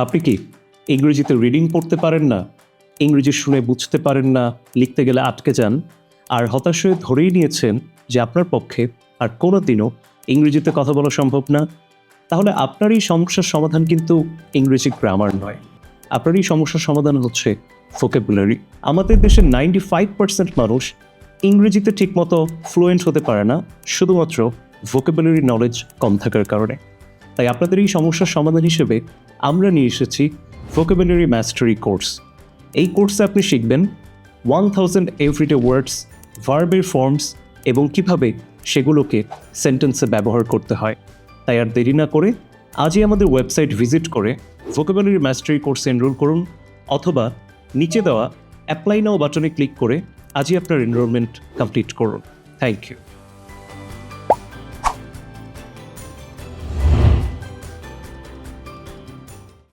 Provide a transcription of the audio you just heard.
আপনি কি ইংরেজিতে রিডিং পড়তে পারেন না, ইংরেজি শুনে বুঝতে পারেন না, লিখতে গেলে আটকে যান, আর হতাশ হয়ে ধরেই নিয়েছেন যে আপনার পক্ষে আর কোনো দিনও ইংরেজিতে কথা বলা সম্ভব না? তাহলে আপনার এই সমস্যার সমাধান কিন্তু ইংরেজি গ্রামার নয়, আপনার এই সমস্যার সমাধান হচ্ছে ভোকাবুলারি। আমাদের দেশের 95% মানুষ ইংরেজিতে ঠিকমতো ফ্লুয়েন্ট হতে পারে না শুধুমাত্র ভোকাবুলারি নলেজ কম থাকার কারণে। তাই আপনাদের এই সমস্যার সমাধান হিসেবে আমরা নিয়ে এসেছি ভোকাবুলারি মাস্টারি কোর্স। এই কোর্সে আপনি শিখবেন 1000 এভরিডে ওয়ার্ডস, ভার্বের ফর্মস এবং কিভাবে সেগুলোকে সেন্টেন্সে ব্যবহার করতে হয়। তাই আর দেরি না করে আজই আমাদের ওয়েবসাইট ভিজিট করে ভোকাবুলারি মাস্টারি কোর্সে এনরোল করুন, অথবা নিচে দেওয়া অ্যাপ্লাই নাও বাটনে ক্লিক করে আজই আপনার এনরোলমেন্ট কমপ্লিট করুন। Thank you.